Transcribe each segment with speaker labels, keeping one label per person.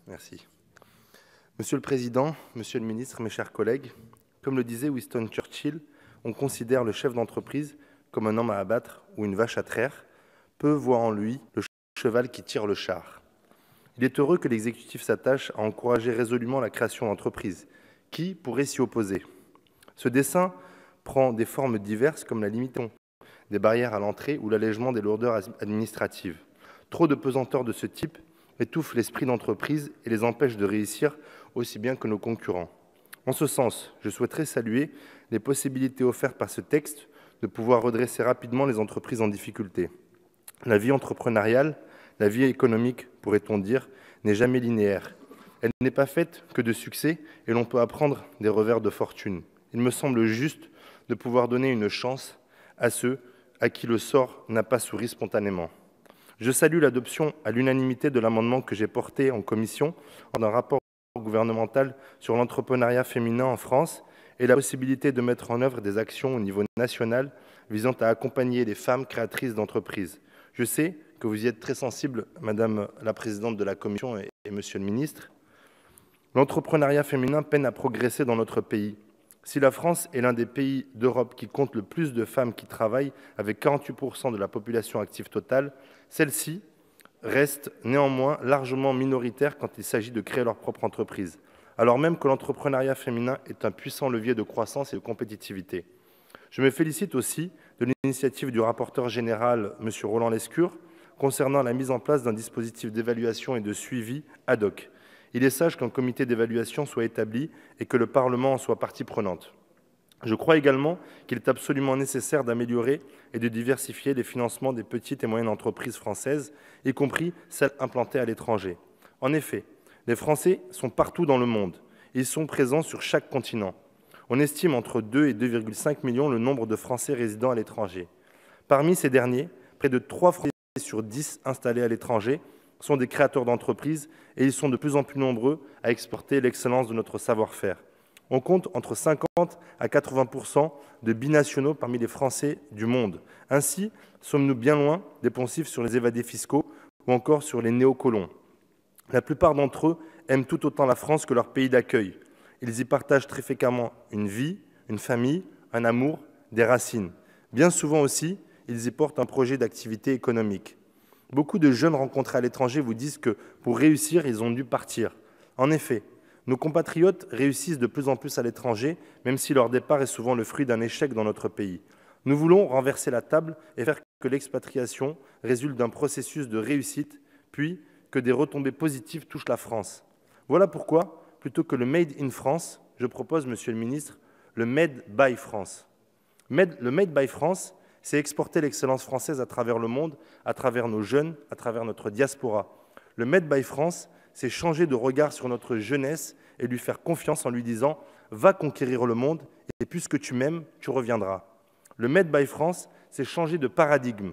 Speaker 1: Merci. Monsieur le Président, Monsieur le Ministre, mes chers collègues, comme le disait Winston Churchill, on considère le chef d'entreprise comme un homme à abattre ou une vache à traire, peu voient en lui le cheval qui tire le char. Il est heureux que l'exécutif s'attache à encourager résolument la création d'entreprises. Qui pourrait s'y opposer? Ce dessein prend des formes diverses comme la limitation des barrières à l'entrée ou l'allègement des lourdeurs administratives. Trop de pesanteur de ce type étouffe l'esprit d'entreprise et les empêche de réussir aussi bien que nos concurrents. En ce sens, je souhaiterais saluer les possibilités offertes par ce texte de pouvoir redresser rapidement les entreprises en difficulté. La vie entrepreneuriale, la vie économique, pourrait-on dire, n'est jamais linéaire. Elle n'est pas faite que de succès et l'on peut apprendre des revers de fortune. Il me semble juste de pouvoir donner une chance à ceux à qui le sort n'a pas souri spontanément. Je salue l'adoption à l'unanimité de l'amendement que j'ai porté en commission dans un rapport gouvernemental sur l'entrepreneuriat féminin en France et la possibilité de mettre en œuvre des actions au niveau national visant à accompagner les femmes créatrices d'entreprises. Je sais que vous y êtes très sensible, Madame la Présidente de la Commission et Monsieur le Ministre. L'entrepreneuriat féminin peine à progresser dans notre pays. Si la France est l'un des pays d'Europe qui compte le plus de femmes qui travaillent, avec 48% de la population active totale, celles-ci restent néanmoins largement minoritaires quand il s'agit de créer leur propre entreprise, alors même que l'entrepreneuriat féminin est un puissant levier de croissance et de compétitivité. Je me félicite aussi de l'initiative du rapporteur général, M. Roland Lescure, concernant la mise en place d'un dispositif d'évaluation et de suivi ad hoc. Il est sage qu'un comité d'évaluation soit établi et que le Parlement en soit partie prenante. Je crois également qu'il est absolument nécessaire d'améliorer et de diversifier les financements des petites et moyennes entreprises françaises, y compris celles implantées à l'étranger. En effet, les Français sont partout dans le monde. Ils sont présents sur chaque continent. On estime entre 2 et 2,5 millions le nombre de Français résidant à l'étranger. Parmi ces derniers, près de 3 Français sur 10 installés à l'étranger sont des créateurs d'entreprises et ils sont de plus en plus nombreux à exporter l'excellence de notre savoir-faire. On compte entre 50 à 80% de binationaux parmi les Français du monde. Ainsi, sommes-nous bien loin des poncifs sur les évadés fiscaux ou encore sur les néocolons. La plupart d'entre eux aiment tout autant la France que leur pays d'accueil. Ils y partagent très fréquemment une vie, une famille, un amour, des racines. Bien souvent aussi, ils y portent un projet d'activité économique. Beaucoup de jeunes rencontrés à l'étranger vous disent que pour réussir, ils ont dû partir. En effet, nos compatriotes réussissent de plus en plus à l'étranger, même si leur départ est souvent le fruit d'un échec dans notre pays. Nous voulons renverser la table et faire que l'expatriation résulte d'un processus de réussite, puis que des retombées positives touchent la France. Voilà pourquoi, plutôt que le Made in France, je propose, Monsieur le Ministre, le Made by France. Le Made by France, c'est exporter l'excellence française à travers le monde, à travers nos jeunes, à travers notre diaspora. Le Made by France, c'est changer de regard sur notre jeunesse et lui faire confiance en lui disant « Va conquérir le monde et puisque tu m'aimes, tu reviendras ». Le Made by France, c'est changer de paradigme.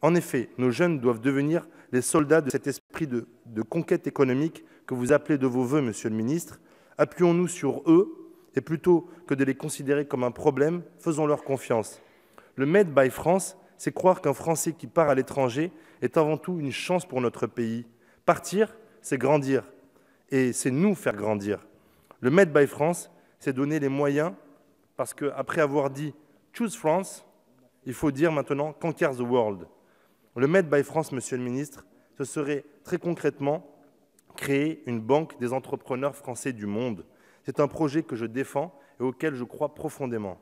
Speaker 1: En effet, nos jeunes doivent devenir les soldats de cet esprit de conquête économique que vous appelez de vos vœux, Monsieur le Ministre. Appuyons-nous sur eux et plutôt que de les considérer comme un problème, faisons-leur confiance. Le Made by France, c'est croire qu'un Français qui part à l'étranger est avant tout une chance pour notre pays. Partir, c'est grandir, et c'est nous faire grandir. Le Made by France, c'est donner les moyens, parce qu'après avoir dit « Choose France », il faut dire maintenant « Conquer the world ». Le Made by France, Monsieur le Ministre, ce serait très concrètement créer une banque des entrepreneurs français du monde. C'est un projet que je défends et auquel je crois profondément.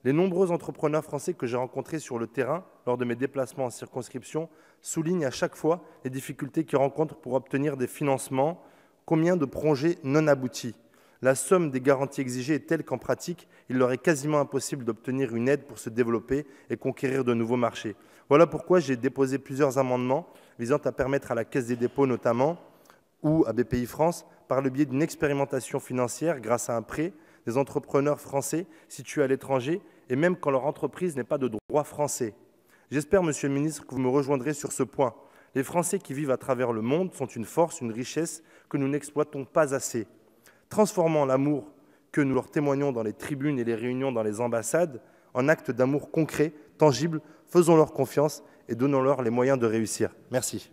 Speaker 1: Les nombreux entrepreneurs français que j'ai rencontrés sur le terrain lors de mes déplacements en circonscription soulignent à chaque fois les difficultés qu'ils rencontrent pour obtenir des financements. Combien de projets non aboutis? La somme des garanties exigées est telle qu'en pratique, il leur est quasiment impossible d'obtenir une aide pour se développer et conquérir de nouveaux marchés. Voilà pourquoi j'ai déposé plusieurs amendements visant à permettre à la Caisse des dépôts notamment ou à Bpifrance, par le biais d'une expérimentation financière grâce à un prêt, des entrepreneurs français situés à l'étranger et même quand leur entreprise n'est pas de droit français. J'espère, Monsieur le Ministre, que vous me rejoindrez sur ce point. Les Français qui vivent à travers le monde sont une force, une richesse que nous n'exploitons pas assez. Transformant l'amour que nous leur témoignons dans les tribunes et les réunions dans les ambassades en actes d'amour concrets, tangibles, faisons-leur confiance et donnons-leur les moyens de réussir. Merci.